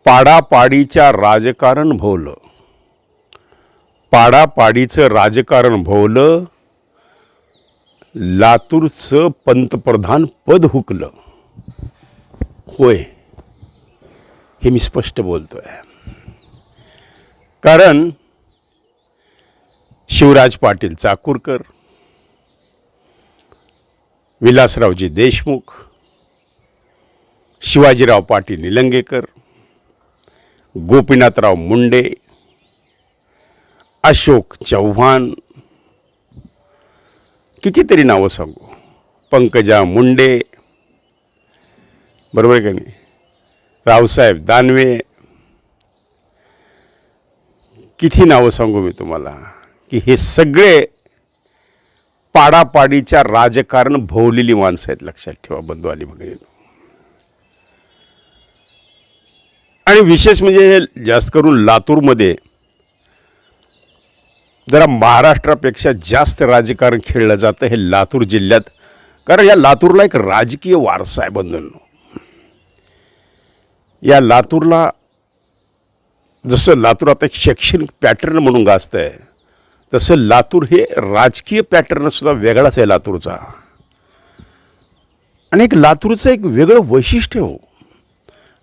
पाडापाडीच्या राजकारण भोवलं, पाडापाडीचं राजकारण भोवलं, लातूरचं पंतप्रधान पद हुकलं. होय, हे मी स्पष्ट बोलतोय. कारण शिवराज पाटील चाकूरकर, विलासरावजी देशमुख, शिवाजीराव पाटील निलंगेकर, गोपीनाथराव मुंडे, अशोक चव्हाण, कितीतरी नावं सांगू, पंकजा मुंडे, बरोबर का नाही, रावसाहेब दानवे, किती नावं सांगू मी तुम्हाला, की हे सगळे पाडापाडीच्या राजकारण भोवलेली माणसं आहेत. लक्षात ठेवा बंधू आणि भगिनींनो. आणि विशेष म्हणजे जास्त करून लातूरमध्ये जरा महाराष्ट्रापेक्षा जास्त राजकारण खेळलं जातं हे लातूर जिल्ह्यात. कारण या लातूरला एक राजकीय वारसा आहे बंधूंनो. या लातूरला जसं लातूर आता एक शैक्षणिक पॅटर्न म्हणून गाजतंय, तसं लातूर हे राजकीय पॅटर्न सुद्धा वेगळाच आहे लातूरचा. आणि एक लातूरचं एक वेगळं वैशिष्ट्य हो.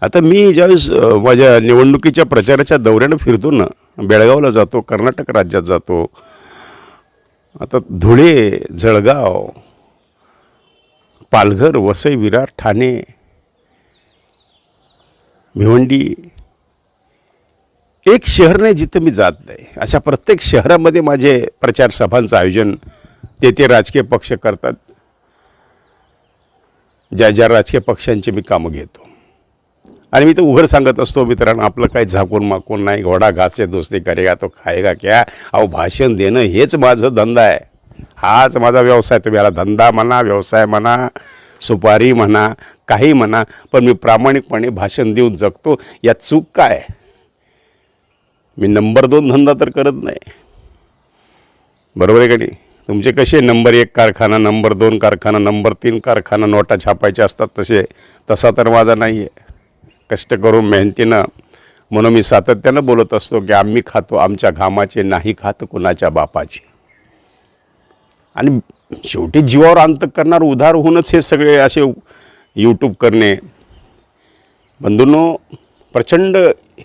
आता मी ज्यावेळेस माझ्या निवडणुकीच्या प्रचाराच्या दौऱ्यानं फिरतो ना, बेळगावला जातो, कर्नाटक राज्यात जातो, आता धुळे, जळगाव, पालघर, वसई, विरार, ठाणे, भिवंडी, एक शहर नाही जिथं मी जात नाही. अशा प्रत्येक शहरामध्ये माझे प्रचार सभांचं आयोजन ते राजकीय पक्ष करतात. ज्या राजकीय पक्षांची मी कामं घेतो. आणि मी तर उघड सांगत असतो मित्रांनो, आपलं काही झाकून माकून नाही. घोडा घास से दोस्ती करेगा तो खाएगा क्या. अहो, भाषण देणं हेच माझं धंदा आहे, हाच माझा व्यवसाय. तुम्ही याला धंदा म्हणा, व्यवसाय म्हणा, सुपारी म्हणा, काही म्हणा, पण मी प्रामाणिकपणे भाषण देऊन जगतो. यात चूक काय? मी नंबर 2 धंदा तर करत नाही, बरोबर आहे का नाही. तुमचे कसे नंबर 1 कारखाना, नंबर 2 कारखाना, नंबर 3 कारखाना नोटा छापायचे असतात तसा तर माझा नाही आहे. कष्ट करून मेहनतीनं, म्हणून मी सातत्यानं बोलत असतो की आम्ही खातो आमच्या घामाचे, नाही खात कुणाच्या बापाचे. आणि शेवटी जीवावर अंत करणार उधार होऊनच हे सगळे असे यूट्यूब करणे. बंधूंनो, प्रचंड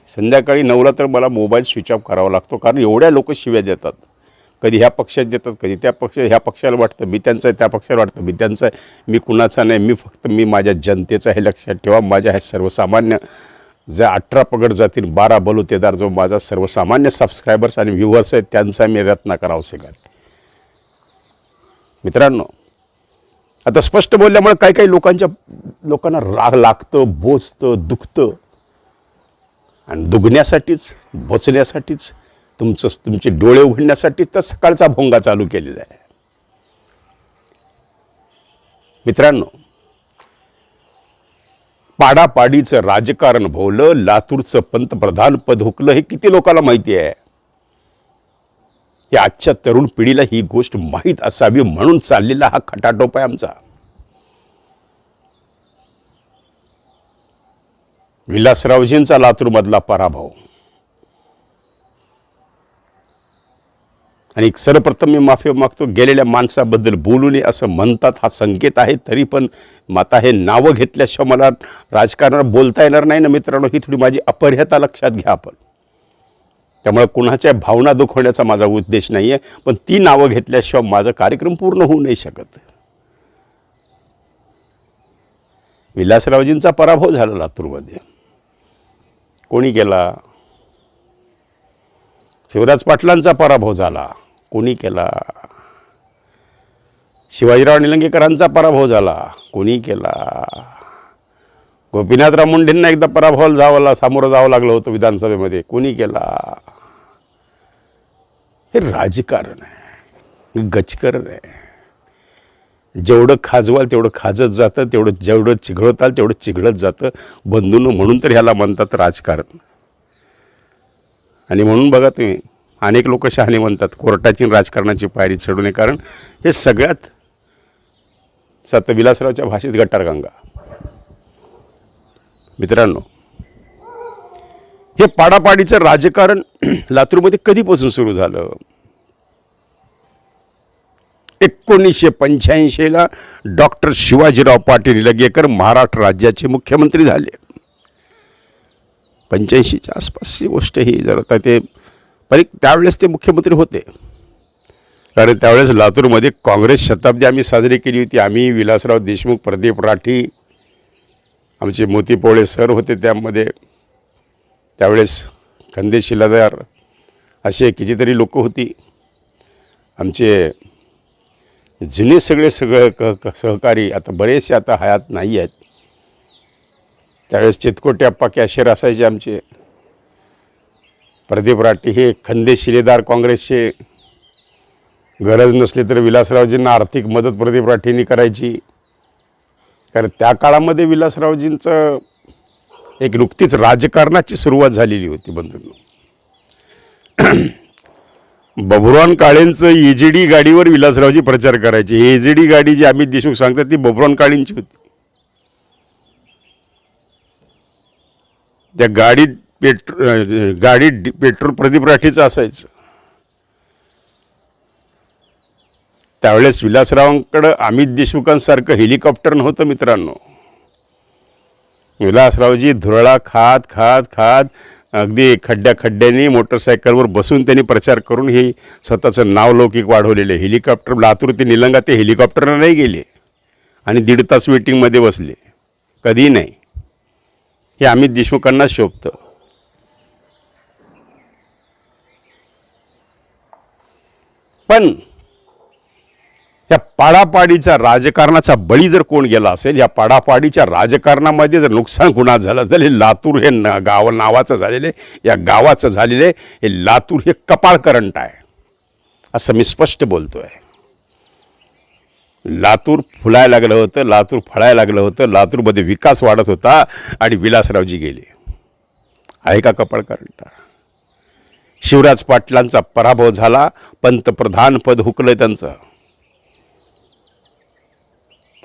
संध्याकाळी 9ला तर मला मोबाईल स्विच ऑफ करावा लागतो. कारण एवढ्या लोक शिव्या देतात. कधी ह्या पक्षात देतात, कधी त्या पक्षात. ह्या पक्षाला वाटतं मी त्यांचं आहे, त्या पक्षाला वाटतं मी त्यांचं आहे. मी कुणाचा नाही, मी माझ्या जनतेचा. हे लक्षात ठेवा. माझ्या ह्या सर्वसामान्य जे 18 पगड जातील 12 बलुतेदार जो माझा सर्वसामान्य सबस्क्रायबर्स आणि व्ह्युअर्स आहेत, त्यांचा मी रत्नाकर औसेकर. मित्रांनो, आता स्पष्ट बोलल्यामुळे काही लोकांना राग लागतं, बोचतं, दुखतं. आणि दुखण्यासाठीच, बोचण्यासाठीच, तुमचे डोळे उघडण्यासाठी तर सकाळचा भोंगा चालू केलेला आहे. मित्रांनो, पाडापाडीचं राजकारण भोवलं, लातूरचं पंतप्रधान पद हुकलं, हे किती लोकांना माहिती आहे? या आजच्या तरुण पिढीला ही गोष्ट माहीत असावी म्हणून चाललेला हा खटाटोप आहे आमचा. विलासरावजींचा लातूरमधला पराभव. आणि सर्वप्रथम मी माफी मागतो, गेलेल्या माणसाबद्दल बोलू नये असं म्हणतात, हा संकेत आहे. तरी पण आता हे नावं घेतल्याशिवाय मला राजकारणात बोलता येणार नाही ना मित्रांनो. ही थोडी माझी अपरिहता लक्षात घ्या आपण. त्यामुळे कुणाच्या भावना दुखवण्याचा माझा उद्देश नाही आहे, पण ती नावं घेतल्याशिवाय माझा कार्यक्रम पूर्ण होऊ नाही शकत. विलासरावजींचा पराभव झाला लातूरमध्ये. कोणी केला? शिवराज पाटलांचा पराभव झाला. कोणी केला? शिवाजीराव निलंगेकरांचा पराभव झाला. कोणी केला? गोपीनाथराव मुंडेंना एकदा पराभवाला सामोरं जावं लागलं होतं विधानसभेमध्ये. कोणी केला? हे राजकारण आहे, गजकरण आहे. जेवढं खाजवाल तेवढं खाजत जातं, जेवढं चिघळताल तेवढं चिघळत जातं बंधूंनो. म्हणून तर ह्याला म्हणतात राजकारण. आणि म्हणून बघा तुम्ही, अनेक लोक शहाणे म्हणतात कोर्टाची राजकारणाची पायरी चढू नये. कारण हे सगळ्यात विलासरावच्या भाषेत गटारगंगा. मित्रांनो, हे पाडापाडीचं राजकारण लातूरमध्ये कधीपासून सुरू झालं? 1985ला डॉक्टर शिवाजीराव पाटील निलंगेकर महाराष्ट्र राज्याचे मुख्यमंत्री झाले. 85च्या आसपासची गोष्ट ही जर ते पण त्यावेळेस ते मुख्यमंत्री होते. कारण त्यावेळेस लातूरमध्ये काँग्रेस शताब्दी आम्ही साजरी केली होती. आम्ही, विलासराव देशमुख, प्रदीप राठी, आमचे मोती पोळे सर होते त्यामध्ये. त्यावेळेस खंदे शिलादार असे कितीतरी लोक होती. आमचे जुने सगळे सहकारी आता बरेचसे आता हयात नाही आहेत. त्यावेळेस चितकोटे अप्पा कॅशियर असायचे आमचे. प्रदीप राठी हे खंदे शिलेदार काँग्रेसचे. गरज नसली तर विलासरावजींना आर्थिक मदत प्रदीप राठींनी करायची. कारण त्या काळामध्ये विलासरावजींचं एक नुकतीच राजकारणाची सुरुवात झालेली होती बंधूंनो. बबुरान काळेंचं EJD गाडीवर विलासरावजी प्रचार करायचे. EJD गाडी जी अमित देशमुख सांगतात ती बबुरान काळेंची होती. त्या गाडीत पेट्रोल प्रदीप राठीचं असायचं. त्यावेळेस विलासरावांकडं अमित देशमुखांसारखं हेलिकॉप्टर नव्हतं मित्रांनो. विलासरावजी धुरळा खात खात खात अगदी खड्ड्याने मोटरसायकलवर बसून त्यांनी प्रचार करून हे स्वतःचं नाव लौकिक वाढवलेलं. हेलिकॉप्टर लातूर ते निलंगा ते हेलिकॉप्टरनं नाही गेले आणि 1.5 तास वेटिंगमध्ये बसले, कधी नाही. हे अमित देशमुखांना शोभतं. पण या पाडापाडीच्या राजकारणाचा बळी जर कोण गेला असेल, या पाडापाडीच्या राजकारणामध्ये जर नुकसान कुणा झालं असेल, हे लातूर हे गाव नावाचं झालेले, या गावाचं झालेले हे लातूर हे कपाळ करंट आहे असं मी स्पष्ट बोलतोय. लातूर फुलायला लागलं होतं, लातूर फळायला लागलं होतं, लातूरमध्ये विकास वाढत होता आणि विलासरावजी गेले. आहे का कपाळ करंट? शिवराज पाटलांचा पराभव झाला, पंतप्रधान पद हुकलं त्यांचं.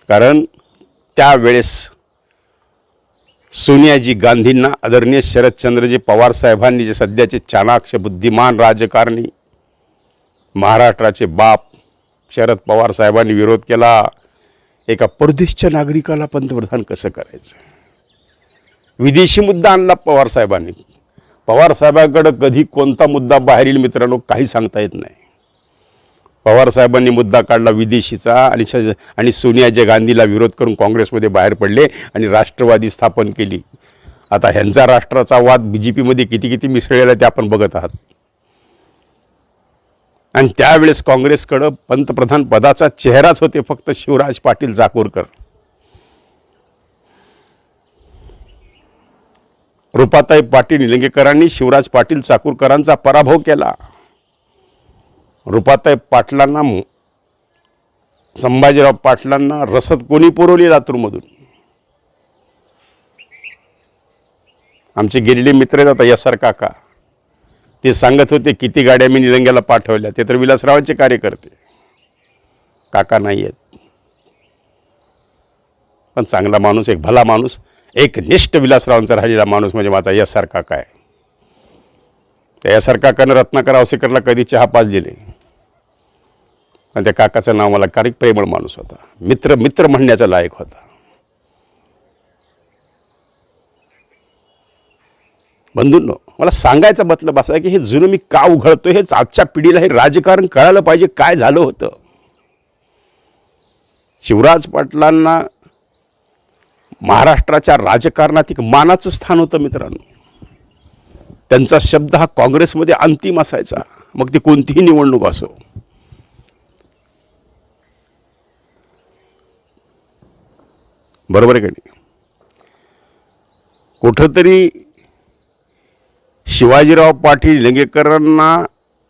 कारण त्यावेळेस सोनियाजी गांधींना आदरणीय शरदचंद्रजी पवार साहेबांनी, जे सध्याचे चाणाक्ष बुद्धिमान राजकारणी, महाराष्ट्राचे बाप शरद पवार साहेबांनी विरोध केला. एका परदेशच्या नागरिकाला पंतप्रधान कसं करायचं? विदेशी मुद्दा आणला पवार साहेबांनी. पवार साहेबांकडे कधी कोणता मुद्दा बाहेर येईल मित्रांनो काही सांगता येत नाही. पवार साहेबांनी मुद्दा काढला विदेशीचा आणि सोनियाजी गांधीला विरोध करून काँग्रेसमध्ये बाहेर पडले आणि राष्ट्रवादी स्थापन केली. आता ह्यांचा राष्ट्राचा वाद BJPमध्ये किती किती मिसळलेला ते आपण बघत आहात. आणि त्यावेळेस काँग्रेसकडं पंतप्रधान पदाचा चेहराच होते फक्त शिवराज पाटील चाकूरकर. रूपाताई पाटील निलंगेकरांनी शिवराज पाटील चाकूरकरांचा पराभव केला. रूपाताई पाटलांना, संभाजीराव पाटलांना रसद कोणी पुरवली लातूरमधून? आमचे गेलेले मित्र आहेत आता SR काका, ते सांगत होते किती गाड्या मी निलंग्याला पाठवल्या. ते तर विलासरावांचे कार्यकर्ते, काका नाही आहेत. पण चांगला माणूस, एक भला माणूस, एक निष्ठ विलासरावांचा राहिलेला माणूस म्हणजे माझा SR काका आहे. त्या SR काकानं रत्नाकर आवसेकरला कधी चहा पाच दिले. आणि त्या काकाचं नाव मला कारण प्रेमळ माणूस होता, मित्र म्हणण्याचा लायक होता. बंधूंनो, मला सांगायचा मतलब असा आहे की हे जुनं मी का उघडतो, हेच आजच्या पिढीला हे राजकारण कळालं पाहिजे काय झालं होतं. शिवराज पाटलांना महाराष्ट्राच्या राजकारणात एक मानाचं स्थान होतं मित्रांनो. त्यांचा शब्द हा काँग्रेसमध्ये अंतिम असायचा, मग ती कोणतीही निवडणूक असो. बरोबर आहे का नाही? कुठंतरी शिवाजीराव पाटील निलंगेकरांना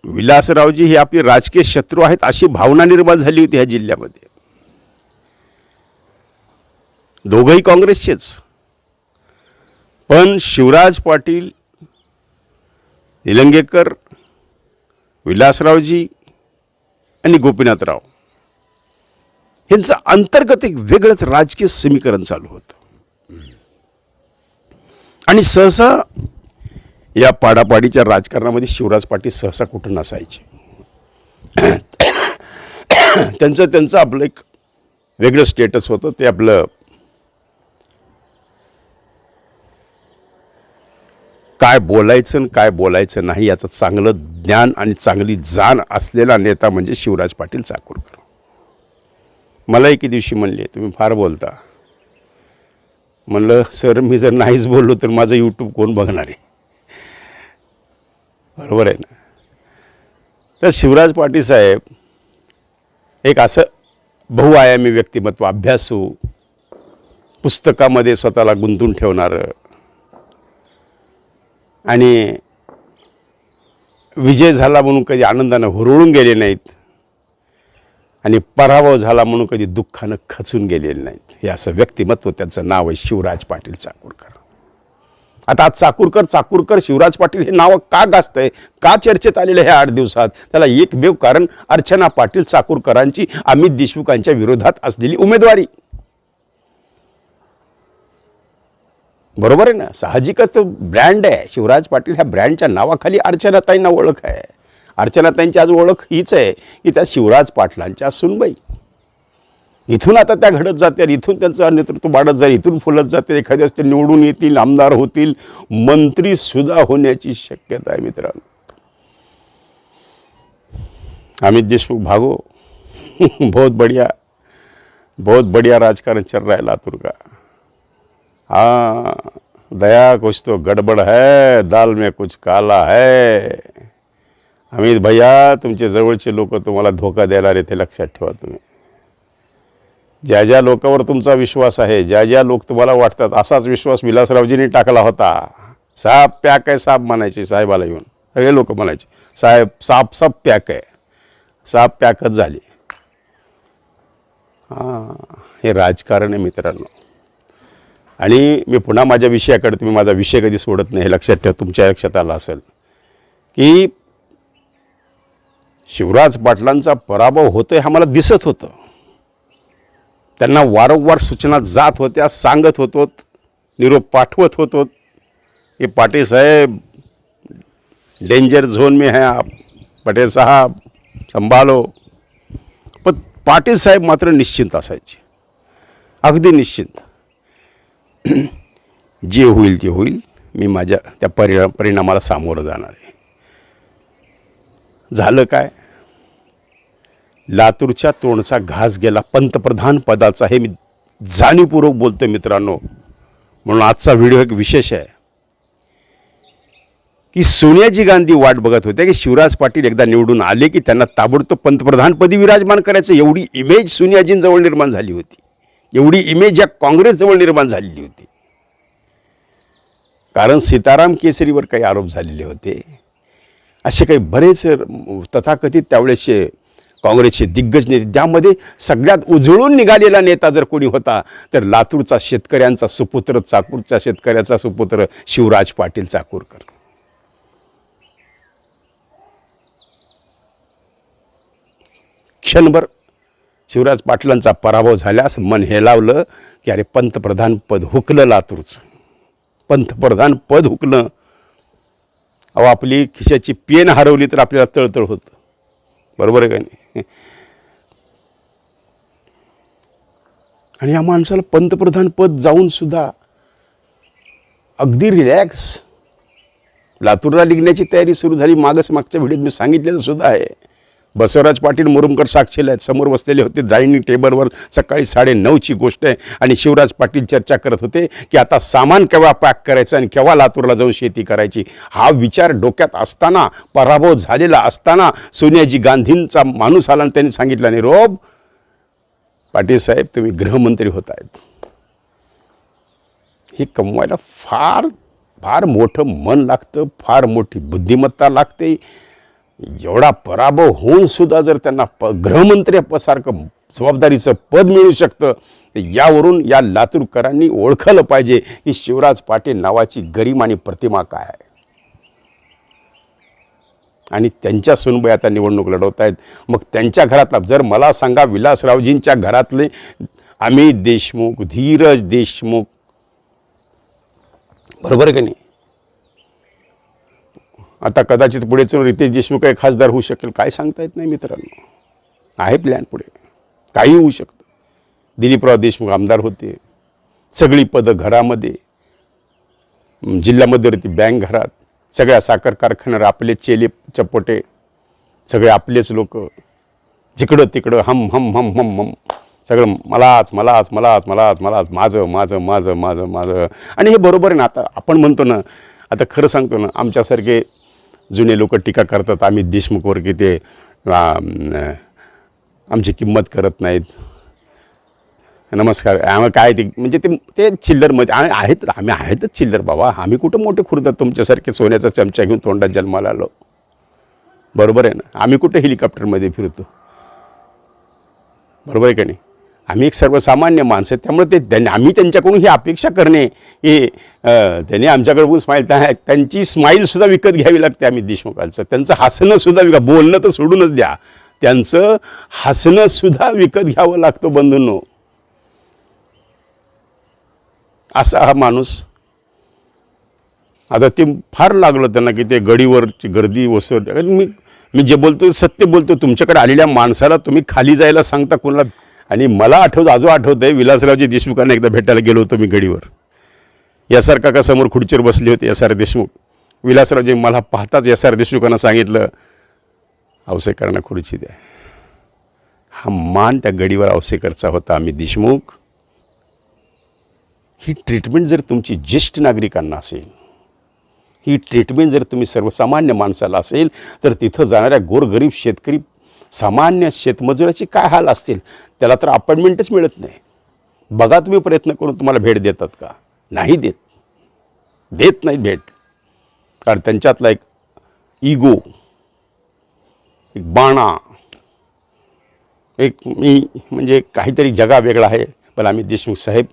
विलासरावजी हे आपले राजकीय शत्रू आहेत अशी भावना निर्माण झाली होती ह्या जिल्ह्यामध्ये. दोघंही काँग्रेसचेच, पण शिवराज पाटील निलंगेकर, विलासरावजी आणि गोपीनाथराव यांचं अंतर्गत एक वेगळंच राजकीय समीकरण चालू होतं. आणि सहसा या पाडापाडीच्या राजकारणामध्ये शिवराज पाटील सहसा कुठं नसायचे. त्यांचं आपलं एक वेगळं स्टेटस होतं. ते आपलं काय बोलायचं आणि काय बोलायचं नाही याचं चांगलं ज्ञान आणि चांगली जाण असलेला नेता म्हणजे शिवराज पाटील चाकूरकर. मला एके दिवशी म्हणले, तुम्ही फार बोलता. म्हणलं सर, मी जर नाहीच बोललो तर माझं यूट्यूब कोण बघणार आहे? बरोबर आहे ना. तर शिवराज पाटील साहेब एक असं बहुआयामी व्यक्तिमत्व, अभ्यासू, पुस्तकामध्ये स्वतःला गुंतून ठेवणारं आणि विजय झाला म्हणून कधी आनंदानं हुरळून गेले नाहीत आणि पराभव झाला म्हणून कधी दुःखानं खचून गेलेले नाहीत. हे असं व्यक्तिमत्व, त्यांचं नाव आहे शिवराज पाटील चाकूरकर. आता आज चाकूरकर शिवराज पाटील हे नाव का गाजतंय, का चर्चेत आलेलं आहे 8 दिवसात? त्याला एकमेव कारण अर्चना पाटील चाकूरकरांची अमित देशमुखांच्या विरोधात असलेली उमेदवारी. बरोबर आहे ना. साहजिकच तो ब्रँड आहे शिवराज पाटील. ह्या ब्रँडच्या नावाखाली अर्चनाताईंना ओळख आहे. अर्चनाताईंची आज ओळख हीच आहे की त्या शिवराज पाटलांच्या सुनबाई. इथून आता त्या घडत जातील, इथून त्यांचं नेतृत्व वाढत जाईल, इथून फुलत जाते. एखाद्या ते निवडून येतील, आमदार होतील, मंत्री सुद्धा होण्याची शक्यता आहे मित्रांनो. अमित देशमुख भागो. बहुत बढ़िया राजकारण चल रहा है लातूर का. हाँ, दया कुछ तो गड़बड़ है, दाल में कुछ काला है. अमित भैया, तुमचे जवळचे लोक तुम्हाला धोका देणार ते लक्षात ठेवा. तुम्ही ज्या ज्या लोकांवर तुमचा विश्वास आहे, ज्या ज्या लोक तुम्हाला वाटतात, असाच विश्वास विलासरावजींनी टाकला होता. साहेब पॅक आहे, साहेब म्हणायचे साहेबाला येऊन. सगळे लोक म्हणायचे साहेब सब पॅक आहे. साहेब पॅकच झाली. हां, हे राजकारण आहे मित्रांनो. आणि मी पुन्हा माझ्या विषयाकडे, तुम्ही माझा विषय कधी सोडत नाही हे लक्षात ठेवा. तुमच्या लक्षात आलं असेल की शिवराज पाटलांचा पराभव होतोय हे मला दिसत होतं. त्यांना वारंवार सूचना जात होत्या, सांगत होतो, निरोप पाठवत होतो की पाटील साहेब डेंजर झोन में है आप, पटेल साहब संभालो. पण पाटील साहेब मात्र निश्चिंत असायचे, अगदी निश्चिंत. जे होईल ते होईल, मी माझ्या त्या परिणामाला सामोरं जाणार आहे. झालं काय? लातूरच्या तोंडचा घास गेला. पंतप्रधान पदाचा, हे मी जाणीवपूर्वक बोलतो मित्रांनो. म्हणून आजचा व्हिडिओ एक विशेष आहे की सोनियाजी गांधी वाट बघत होत्या की शिवराज पाटील एकदा निवडून आले की त्यांना ताबडतोब पंतप्रधानपदी विराजमान करायचं. एवढी इमेज सोनियाजींजवळ निर्माण झाली होती, एवढी इमेज या काँग्रेसजवळ निर्माण झालेली होती. कारण सीताराम केसरीवर काही आरोप झालेले होते. असे काही बरेच तथाकथित त्यावेळेसचे काँग्रेसचे दिग्गज नेते, त्यामध्ये सगळ्यात उजळून निघालेला नेता जर कोणी होता तर लातूरचा शेतकऱ्यांचा सुपुत्र, चाकूरच्या शेतकऱ्याचा सुपुत्र शिवराज पाटील चाकूरकर. क्षणभर शिवराज पाटलांचा पराभव झाल्यास मन हेलावलं की अरे पंतप्रधान पद हुकलं, लातूरचं पंतप्रधान पद हुकलं. अहो, आपली खिशाची पेन हरवली तर आपल्याला तळतळ होतं. बरोबर आहे का नाही? आणि या माणसाला पंतप्रधान पद जाऊन सुद्धा अगदी रिलॅक्स लातूरला निघण्याची तयारी सुरू झाली. मागच्या व्हिडिओत मी सांगितलेलं सुद्धा आहे. बसवराज पाटील मुरुमकर साक्षीला आहेत, समोर बसलेले होते डायनिंग टेबलवर. सकाळी 9:30ची गोष्ट आहे आणि शिवराज पाटील चर्चा करत होते की आता सामान केव्हा पॅक करायचं आणि केव्हा लातूरला जाऊन शेती करायची. हा विचार डोक्यात असताना, पराभव झालेला असताना, सोनियाजी गांधींचा माणूस आला आणि त्यांनी सांगितलं, निरोप पाटील साहेब तुम्ही गृहमंत्री होत आहेत. हे कमवायला फार फार मोठं मन लागतं, फार मोठी बुद्धिमत्ता लागते. एवढा पराभव होऊन सुद्धा जर त्यांना गृहमंत्र्यासारखं जबाबदारीचं पद मिळू शकतं, यावरून या लातूरकरांनी ओळखलं पाहिजे की शिवराज पाटील नावाची गरिमा आणि प्रतिमा काय आहे. आणि त्यांच्या सुनबाई आता निवडणूक लढवत आहेत. मग त्यांच्या घरातला जर मला सांगा, विलासरावजींच्या घरातले अमित देशमुख, धीरज देशमुख, बरोबर आहे का नाही, आता कदाचित पुढे चलून रितेश देशमुख काही खासदार होऊ शकेल, काय सांगता येत नाही मित्रांनो. आहे प्लॅन पुढे, काही होऊ शकतं. दिलीपराव देशमुख आमदार होते, सगळी पदं घरामध्ये, जिल्हा मध्यवर्ती बँक घरात, सगळ्या साखर कारखान्यावर आपले चेले चपोटे, सगळे आपलेच लोक, जिकडं तिकडं हम हम हम हम हम, सगळं मलाच मलाच मलाच मलाच मलाच, माझं माझं माझं माझं माझं. आणि हे बरोबर आहे ना. आता आपण म्हणतो ना, आता खरं सांगतो ना, आमच्यासारखे जुने लोक टीका करतात अमित देशमुखवर की ते आमची किंमत करत नाहीत. नमस्कार, आम्ही काय ते म्हणजे ते चिल्लरमध्ये आहेत, आम्ही आहेतच चिल्लर बाबा. आम्ही कुठं मोठे खुर्दात तुमच्यासारखे सोन्याचा चमचा घेऊन तोंडात जन्माला आलो, बरोबर आहे ना. आम्ही कुठं हेलिकॉप्टरमध्ये फिरतो, बरोबर आहे का नाही. आम्ही एक सर्वसामान्य माणसं आहे. त्यामुळे आम्ही त्यांच्याकडून ही अपेक्षा करणे, हे त्यांनी आमच्याकडून स्माईल, त्यांची स्माईलसुद्धा विकत घ्यावी लागते अमित देशमुखांचं. त्यांचं हसणंसुद्धा बोलणं तर सोडूनच द्या, त्यांचं हसणंसुद्धा विकत घ्यावं लागतं बंधूंनो. असा हा माणूस. आता ते फार लागलं त्यांना की ते गडीवरची गर्दी वसर. मी जे बोलतो सत्य बोलतो. तुमच्याकडे आलेल्या माणसाला तुम्ही खाली जायला सांगता कोणाला. आणि मला आजो आठवतं आहे, विलासरावजी देशमुखांना एकदा भेटायला गेलो होतो मी गडीवर. एस.आर. काका समोर खुर्चीवर बसले होते, एस.आर. देशमुख. विलासरावजी मला पाहताच एस.आर. देशमुखांना सांगितलं, औसेकरांना खुर्ची द्या. हा मान त्या गडीवर औसेकरचा होता अमित देशमुख. ही ट्रीटमेंट जर तुमची ज्येष्ठ नागरिकांना असेल, ही ट्रीटमेंट जर तुम्ही सर्वसामान्य माणसाला असेल, तर तिथं जाणाऱ्या गोरगरीब शेतकरी, सामान्य शेतमजुराची काय हाल असतील. त्याला तर अपॉइंटमेंटच मिळत नाही. बघा तुम्ही प्रयत्न करून तुम्हाला भेट देतात का? नाही देत नाहीत भेट. कारण त्यांच्यातला एक इगो, एक बाणा, एक मी म्हणजे काहीतरी जगा वेगळा आहे. पण अमित देशमुख साहेब,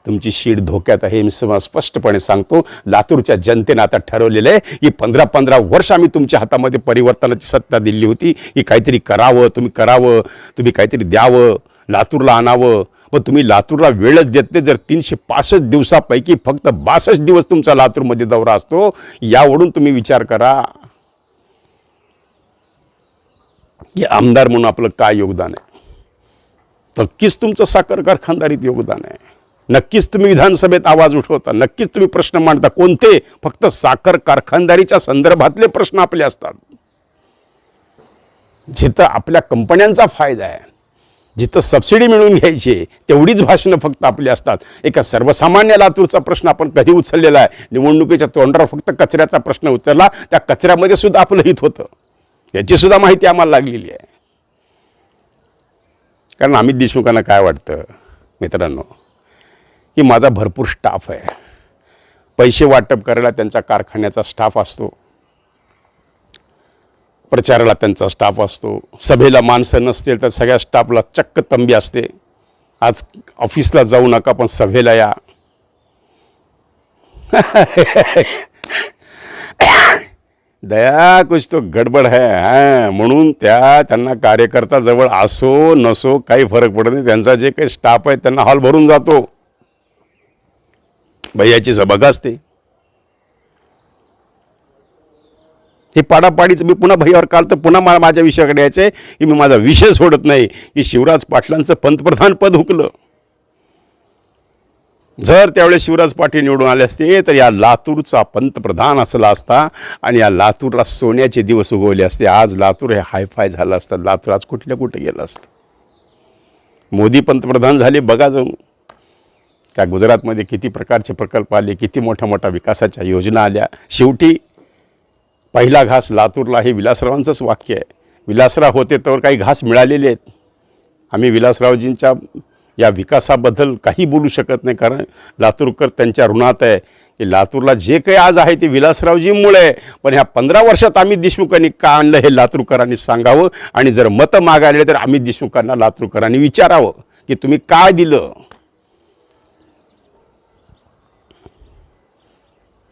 तुमची शीट धोक्यात आहे. मी स्पष्टपणे सांगतो. लातूरच्या जनतेनं आता ठरवलेलं आहे की 15-15 वर्ष आम्ही तुमच्या हातामध्ये परिवर्तनाची सत्ता दिली होती की काहीतरी करावं, तुम्ही काहीतरी द्यावं, लातूरला आणावं. पण तुम्ही लातूरला वेळच देत नाही. जर 365 दिवसापैकी फक्त 62 दिवस तुमचा लातूरमध्ये दौरा असतो, यावरून तुम्ही विचार करा की आमदार म्हणून आपलं काय योगदान आहे. नक्कीच तुमचं साखर कारखानदारीत योगदान आहे. नक्कीच तुम्ही विधानसभेत आवाज उठवता, नक्कीच तुम्ही प्रश्न मांडता. कोणते? फक्त साखर कारखानदारीच्या संदर्भातले प्रश्न आपले असतात. जिथं आपल्या कंपन्यांचा फायदा आहे, जिथं सबसिडी मिळवून घ्यायची, तेवढीच भाषणं फक्त आपली असतात. एका सर्वसामान्य लातूरचा प्रश्न आपण कधी उचललेला आहे? निवडणुकीच्या तोंडावर फक्त कचऱ्याचा प्रश्न उचलला. त्या कचऱ्यामध्ये सुद्धा आपलं हित होतं, याची सुद्धा माहिती आम्हाला लागलेली आहे. कारण अमित देशमुखांना काय वाटतं मित्रांनो, की माझा भरपूर स्टाफ आहे. पैसे वाटप करायला त्यांचा कारखान्याचा स्टाफ असतो, प्रचाराला त्यांचा स्टाफ असतो, सभेला माणसं नसतील तर सगळ्या स्टाफला चक्क तंबी असते. आज ऑफिसला जाऊ नका पण सभेला या. दया कुछ तो गडबड है. म्हणून त्यांना कार्यकर्ता जवळ असो नसो काही फरक पडत नाही. त्यांचा जे काही स्टाफ आहे त्यांना हॉल भरून जातो. भैयाची सभा असते. हे पाडापाडीचं मी पुन्हा भैयावर काल तर पुन्हा माझ्या विषयाकडे यायचं आहे की मी माझा विषय सोडत नाही की शिवराज पाटलांचं पंतप्रधान पद हुकलं. जर त्यावेळेस शिवराज पाटील निवडून आले असते तर या लातूरचा पंतप्रधान असला असता आणि या लातूरला सोन्याचे दिवस उगवले असते. आज लातूर हे हायफाय झालं असतं. लातूर आज कुठे गेलं असतं. मोदी पंतप्रधान झाले, बघा जाऊन त्या गुजरातमध्ये किती प्रकारचे प्रकल्प आले, किती मोठ्या विकासाच्या योजना आल्या. शेवटी पहिला घास लातूरला, हे विलासरावांचंच वाक्य आहे. विलासराव होते तर काही घास मिळालेले आहेत. आम्ही विलासरावजींच्या या विकासाबद्दल काही बोलू शकत नाही, कारण लातूरकर त्यांच्या ऋणात आहे की लातूरला जे काही आज आहे ते विलासरावजींमुळे. पण ह्या 15 वर्षात अमित देशमुखांनी का आणलं हे लातूरकरांनी सांगावं. आणि जर मतं मागायला तर अमित देशमुखांना लातूरकरांनी विचारावं की तुम्ही काय दिलं.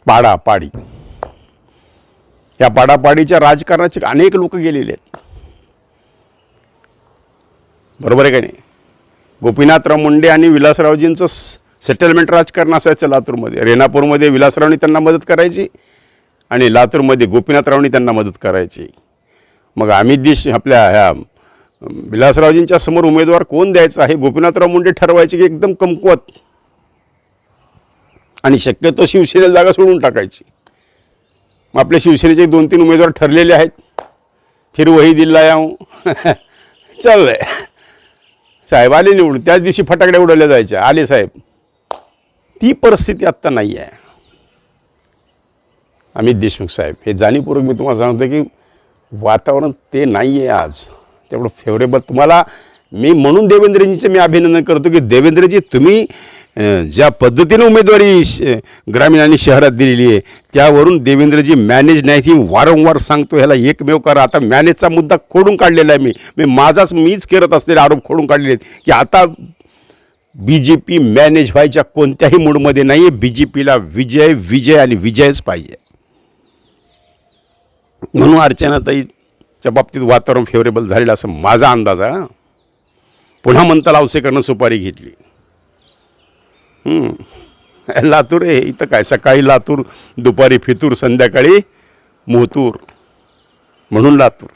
पाडापाडी, या पाडापाडीच्या राजकारणाचे अनेक लोक गेलेले आहेत, बरोबर आहे का नाही. गोपीनाथराव मुंडे आणि विलासरावजींचं सेटलमेंट राजकारण असायचं लातूरमध्ये. रेणापूरमध्ये विलासरावनी त्यांना मदत करायची आणि लातूरमध्ये गोपीनाथरावनी त्यांना मदत करायची. मग अमित आपल्या ह्या विलासरावजींच्या समोर उमेदवार कोण द्यायचा हे गोपीनाथराव मुंडे ठरवायचे की एकदम कमकुवत, आणि शक्यतो शिवसेनेला जागा सोडून टाकायची. मग आपल्या शिवसेनेचे 2-3 उमेदवार ठरलेले आहेत. फिर वही दिल्ला याऊ चाललंय. साहेब आले निवडून, त्याच दिवशी फटाकड्या उडवल्या जायच्या, आले साहेब. ती परिस्थिती आत्ता नाही आहे. अमित देशमुख साहेब, हे जाणीवपूर्वक मी तुम्हाला सांगतो की वातावरण ते नाही आहे आज तेवढं फेवरेबल तुम्हाला. मी म्हणून देवेंद्रजींचं मी अभिनंदन करतो की देवेंद्रजी, तुम्ही ज्या पद्धतीने उमेदवारी ग्रामीण आणि शहरात दिलेली आहे त्यावरून देवेंद्रजी मॅनेज नाही, ती वारंवार सांगतो ह्याला एकमेव करा. आता मॅनेजचा मुद्दा खोडून काढलेला आहे. मीच करत असलेले आरोप खोडून काढलेले आहेत की आता BJP मॅनेज व्हायच्या कोणत्याही मूडमध्ये नाही आहे. BJPला विजय आणि विजयच पाहिजे. म्हणून अर्चनाताईच्या बाबतीत वातावरण फेवरेबल झालेलं असं माझा अंदाज आहे. पुन्हा म्हणता लावसेकरनं सुपारी घेतली. लातूर आहे इथं काय, सकाळी लातूर, दुपारी फितूर, संध्याकाळी मोहतूर, म्हणून लातूर.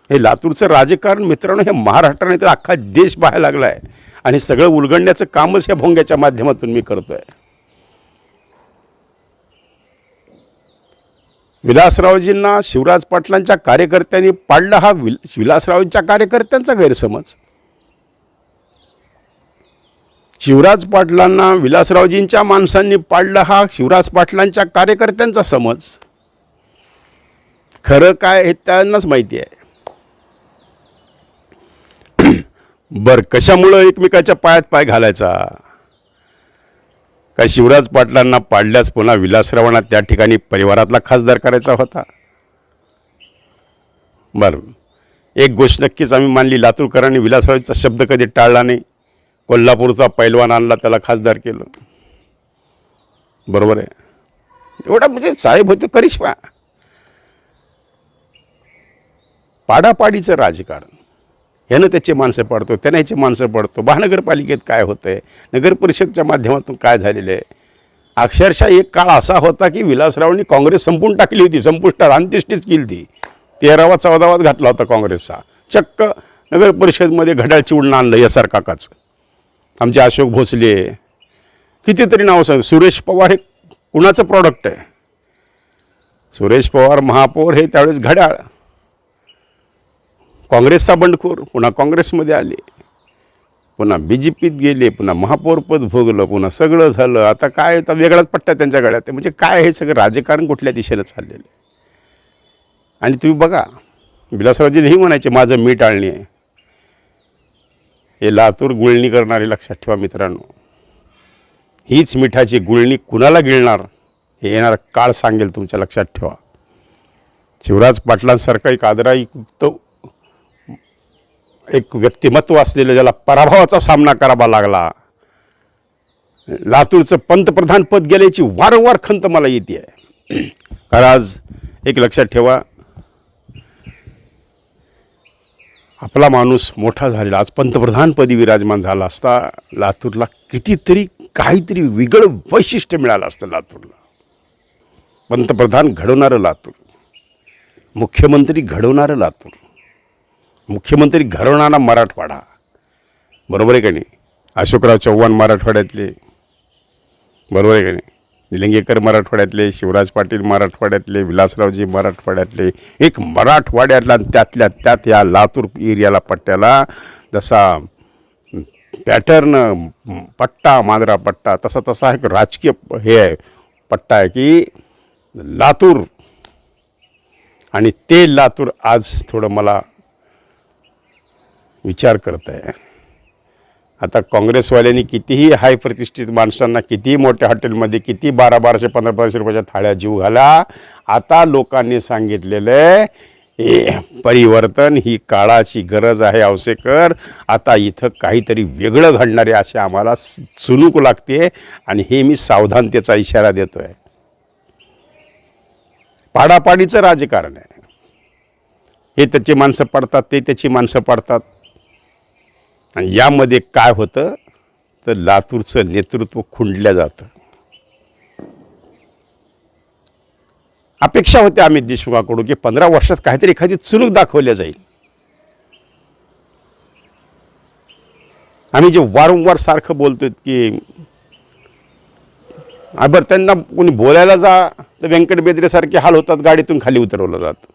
हे लातूरचं राजकारण मित्रांनो हे महाराष्ट्राने तर अख्खा देश पाहायला लागला आहे. आणि सगळं उलगडण्याचं कामच ह्या भोंग्याच्या माध्यमातून मी करतो आहे. विलासरावजींना शिवराज पाटलांच्या कार्यकर्त्यांनी पाडला, हा विलासरावजींच्या कार्यकर्त्यांचा गैरसमज. शिवराज पाटलांना विलासरावजींच्या माणसांनी पाडला, हा शिवराज पाटलांच्या कार्यकर्त्यांचा समज. खरं काय हे त्यांनाच माहिती आहे. बर, कशामुळं एकमेकाच्या पायात पाय घालायचा? काय शिवराज पाटलांना पाडल्यास पुन्हा विलासरावांना त्या ठिकाणी परिवारातला खासदार करायचा होता? बरं, एक गोष्ट नक्कीच आम्ही मानली, लातूरकरांनी विलासरावांचा शब्द कधी टाळला नाही. कोल्हापूरचा पैलवान आणला, त्याला खासदार केलं. बरोबर आहे. एवढा म्हणजे साहेब होते करिश्मा. पाडापाडीचं राजकारण, ह्यानं त्याचे माणसं पडतो, त्यानं ह्याचे माणसं पडतो. महानगरपालिकेत काय होतं आहे, नगर परिषदच्या माध्यमातून काय झालेलं आहे. अक्षरशः एक काळ असा होता की विलासरावांनी काँग्रेस संपून टाकली होती, संपुष्टात अंत्येष्टीच केली ती. 13वा-14वाच घातला होता काँग्रेसचा. चक्क नगर परिषदमध्ये घड्याळ चिवडून आणलं SR काकाचं. आमचे अशोक भोसले, कितीतरी नाव सांग. सुरेश पवार हे कुणाचं प्रॉडक्ट आहे? सुरेश पवार महापौर हे त्यावेळेस घड्याळ. काँग्रेसचा बंडखोर, पुन्हा काँग्रेसमध्ये आले, पुन्हा BJPत गेले, पुन्हा महापौरपद भोगलं, पुन्हा सगळं झालं. आता काय, आता वेगळाच पट्टा त्यांच्या गळ्यात. म्हणजे काय हे सगळं राजकारण कुठल्या दिशेनं चाललेलं आहे. आणि तुम्ही बघा, विलासरावजी नेहमी म्हणायचे माझं मीठ आळणी आहे. हे लातूर गुळणी करणारे लक्षात ठेवा मित्रांनो. हीच मिठाची गुळणी कुणाला गिळणार हे येणारा काळ सांगेल, तुमच्या लक्षात ठेवा. शिवराज पाटलांसारखा एक आदरायुक्त एक व्यक्तिमत्व असलेलं, ज्याला पराभवाचा सामना करावा लागला, लातूरचं पंतप्रधान पद गेल्याची वारंवार खंत मला येते आहे. कारण आज एक लक्षात ठेवा, आपला माणूस मोठा झालेला आज पंतप्रधानपदी विराजमान झाला असता, लातूरला कितीतरी काहीतरी वेगळं वैशिष्ट्य मिळालं असतं. लातूरला पंतप्रधान घडवणारं लातूर, मुख्यमंत्री घडवणारं लातूर, मुख्यमंत्री घडवणारा मराठवाडा. बरोबर आहे का नाही? अशोकराव चव्हाण मराठवाड्यातले, बरोबर आहे का नाही? निलंगेकर मराठवाड्यातले, शिवराज पाटील मराठवाड्यातले, विलासरावजी मराठवाड्यातले. एक मराठवाड्यातला, त्यातल्या त्यात या लातूर एरियाला, पट्ट्याला जसा पॅटर्न पट्टा, मांजरा पट्टा, तसा एक राजकीय हे आहे, पट्टा आहे की लातूर. आणि ते लातूर आज थोडं मला विचार करत आहे. आता काँग्रेसवाल्यांनी कितीही हाय प्रतिष्ठित माणसांना, कितीही मोठ्या हॉटेलमध्ये, किती 1200, 1500 रुपयाच्या थाळ्या जीव घाला, आता लोकांनी सांगितलेलं आहे हे परिवर्तन, ही काळाची गरज आहे औसेकर. आता इथं काहीतरी वेगळं घडणार आहे असे आम्हाला चुणूक लागते. आणि हे मी सावधानतेचा इशारा देतो आहे. पाडापाडीचं राजकारण आहे. हे त्याची माणसं पडतात, ते त्याची माणसं पडतात. आणि यामध्ये काय होतं तर लातूरचं नेतृत्व खुंडल्या जातं. अपेक्षा होत्या अमित देशमुखाकडून की 15 वर्षात काहीतरी एखादी चुणूक दाखवल्या जाईल. आम्ही जे वारंवार सारखं बोलतोय की बरं त्यांना कोणी बोलायला जा तर व्यंकट बेदरेसारखे हाल होतात, गाडीतून खाली उतरवलं जातं.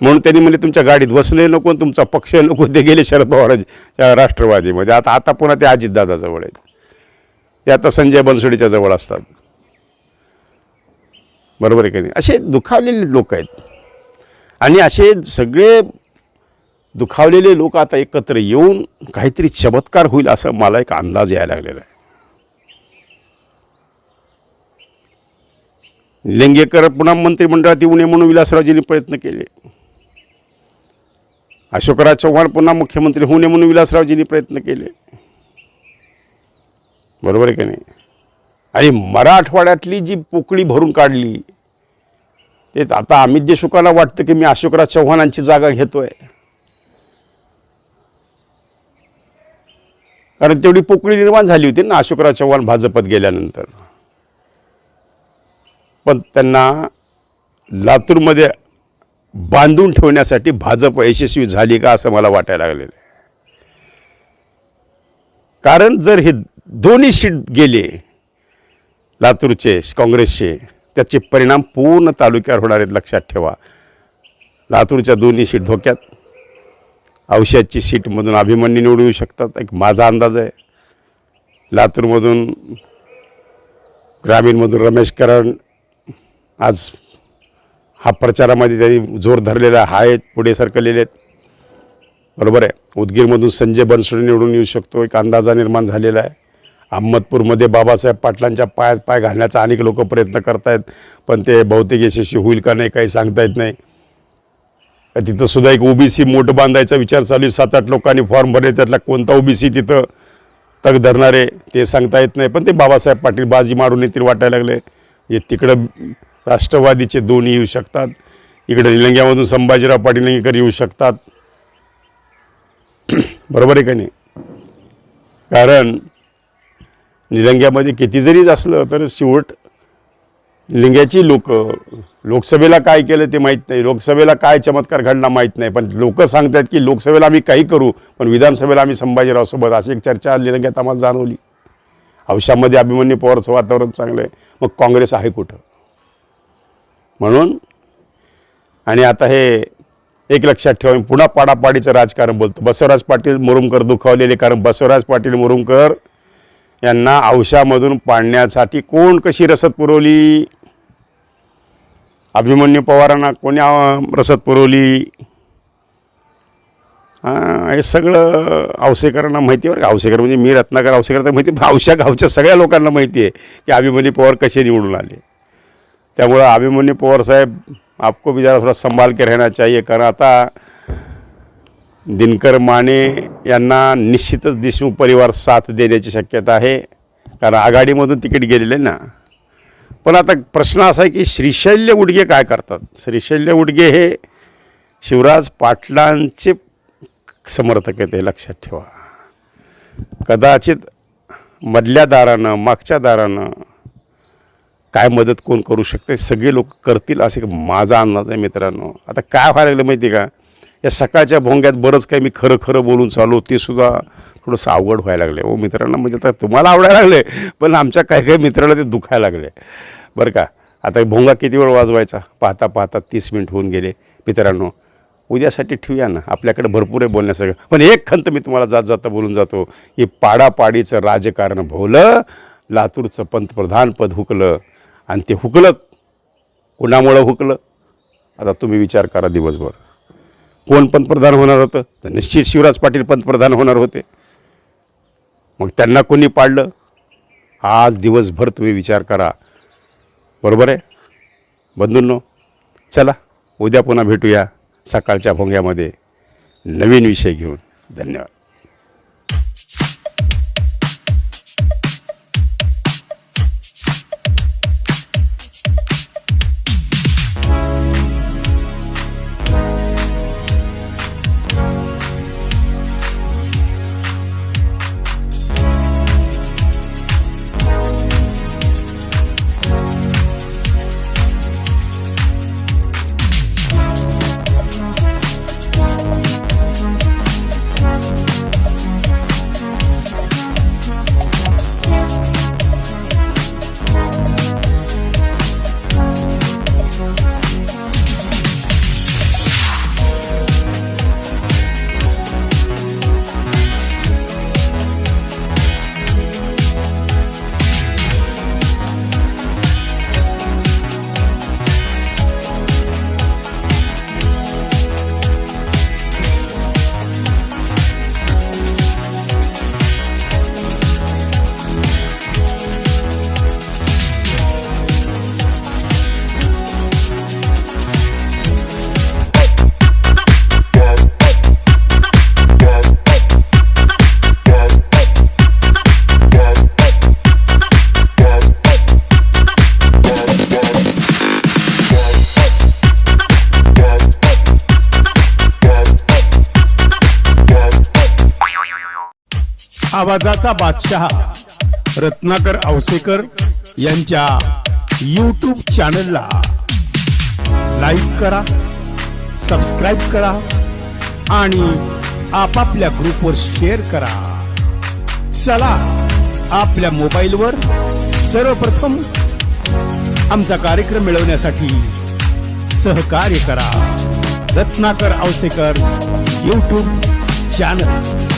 म्हणून त्यांनी म्हणजे तुमच्या गाडीत बसले नको, तुमचा पक्ष नको, ते गेले शरद पवारांच्या राष्ट्रवादीमध्ये. आता पुन्हा ते अजितदादाजवळ आहेत, ते आता संजय बनसोडेच्या जवळ असतात. बरोबर आहे की नाही? असे दुखावलेले लोक आहेत आणि असे सगळे दुखावलेले लोक आता एकत्र येऊन काहीतरी चमत्कार होईल असं मला एक अंदाज यायला लागलेला आहे. निलंगेकर पुन्हा मंत्रिमंडळात येऊ नये म्हणून विलासरावजींनी प्रयत्न केले. अशोकराव चव्हाण पुन्हा मुख्यमंत्री होऊ नये म्हणून विलासरावजींनी प्रयत्न केले. बरोबर आहे की नाही? आणि मराठवाड्यातली जी पोकळी भरून काढली, तेच आता अमित देशमुखांना वाटतं की मी अशोकराव चव्हाणांची जागा घेतोय, कारण तेवढी पोकळी निर्माण झाली होती ना अशोकराव चव्हाण भाजपत गेल्यानंतर. पण त्यांना लातूरमध्ये बांधून ठेवण्यासाठी भाजप यशस्वी झाली का असं मला वाटायला लागलेलं आहे. कारण जर हे दोन्ही सीट गेले लातूरचे काँग्रेसचे, त्याचे परिणाम पूर्ण तालुक्यावर होणार आहेत. लक्षात ठेवा, लातूरच्या दोन्ही सीट धोक्यात. औषधची सीटमधून अभिमन्यू निवडून येऊ शकतात, एक माझा अंदाज आहे. लातूरमधून ग्रामीणमधून रमेश करण आज हा प्रचारामध्ये त्यांनी जोर धरलेला आहे, पुढे सरकलेले आहेत. बरोबर आहे. उदगीरमधून संजय बनसोडे निवडून येऊ शकतो, एक अंदाजा निर्माण झालेला आहे. अहमदपूरमध्ये बाबासाहेब पाटलांच्या पायात पाय घालण्याचा अनेक लोक प्रयत्न करत आहेत, पण ते बहुतेक यशस्वी होईल का नाही काही सांगता येत नाही. तिथं सुद्धा एक ओबीसी मोठ बांधायचा विचार चालू आहे. 7-8 लोकांनी फॉर्म भरले, त्यातला कोणता ओबीसी तिथं तग धरणारे ते सांगता येत नाही. पण ते बाबासाहेब पाटील बाजी मारून येतील वाटायला लागले. हे तिकडं राष्ट्रवादीचे दोन्ही येऊ शकतात, इकडे निलंग्यामधून संभाजीराव पाटील निलंगेकर येऊ शकतात. बरोबर आहे का नाही? कारण निलंग्यामध्ये किती जरी असलं तर शेवट निलंग्याची लोक लोकसभेला काय केलं ते माहीत नाही, लोकसभेला काय चमत्कार घडला माहीत नाही, पण लोक सांगतात की लोकसभेला आम्ही काही करू पण विधानसभेला आम्ही संभाजीरावसोबत, अशी एक चर्चा निलंग्यात आम्हाला जाणवली. औषधामध्ये अभिमन्यू पवारचं वातावरण चांगलं आहे, मग काँग्रेस आहे कुठं? म्हणून आणि आता हे एक लक्षात ठेवा, मी पुन्हा पाडापाडीचं राजकारण बोलतो. बसवराज पाटील मुरुमकर दुखावलेले, कारण बसवराज पाटील मुरुमकर यांना औषधामधून पाडण्यासाठी कोण कशी रसद पुरवली? अभिमन्यू पवारांना कोणी रसद पुरवली? हे सगळं औसेकरांना माहिती आहे बरं. औसेकर म्हणजे मी रत्नाकर औसेकर तर माहिती, औषा गावच्या सगळ्या लोकांना माहिती आहे की अभिमन्यू पवार कसे निवडून आले. त्यामुळं अभिमन्यू पवार साहेब आपको भी जरा थोड़ा संभाल के रहना चाहिए, कारण आता दिनकर माने यांना निश्चितच देशमुख परिवार साथ देण्याची शक्यता आहे, कारण आघाडीमधून तिकीट गेलेले ना. पण आता प्रश्न असा आहे की श्रीशैल्य उडगे काय करतात? श्रीशैल्य उडगे हे शिवराज पाटलांचे समर्थक आहेत, हे लक्षात ठेवा. कदाचित मधल्या दारानं मागच्या दारानं काय मदत कोण करू शकते, सगळे लोक करतील असे माझा अंदाज आहे मित्रांनो. आता काय व्हायला लागलं माहिती आहे का, या सकाळच्या भोंग्यात बरंच काही मी खरं खरं बोलून चालू, ते सुद्धा थोडंसं अवघड व्हायला लागले हो मित्रांनो. म्हणजे आता तुम्हाला आवडायला लागले, पण आमच्या काही काही मित्राला ते दुखायला लागले बरं का. आता भोंगा किती वेळ वाजवायचा, पाहता पाहता 30 मिनिट होऊन गेले मित्रांनो. उद्यासाठी ठेवूया ना, आपल्याकडे भरपूर आहे बोलण्यासारखं. पण एक खंत मी तुम्हाला जात जाता बोलून जातो, की पाडापाडीचं राजकारण भोवलं, लातूरचं पंतप्रधान पद हुकलं, आणि ते हुकलं कोणामुळं हुकलं आता तुम्ही विचार करा. दिवसभर कोण पंतप्रधान होणार होतं? तर निश्चित शिवराज पाटील पंतप्रधान होणार होते. मग त्यांना कोणी पाडलं? आज दिवसभर तुम्ही विचार करा. बरोबर आहे बंधूंनो? चला उद्या पुन्हा भेटूया सकाळच्या भोंग्यामध्ये नवीन विषय घेऊन. धन्यवाद. आवाजाचा बादशहा रत्नाकर औसेकर यांच्या YouTube चॅनलला लाईक करा, सबस्क्राईब करा आणि आपापल्या ग्रुपवर शेअर करा. चला आपल्या मोबाईलवर सर्वप्रथम आमचा कार्यक्रम मिळवण्यासाठी सहकार्य करा. Ratnakar Ausekar YouTube channel.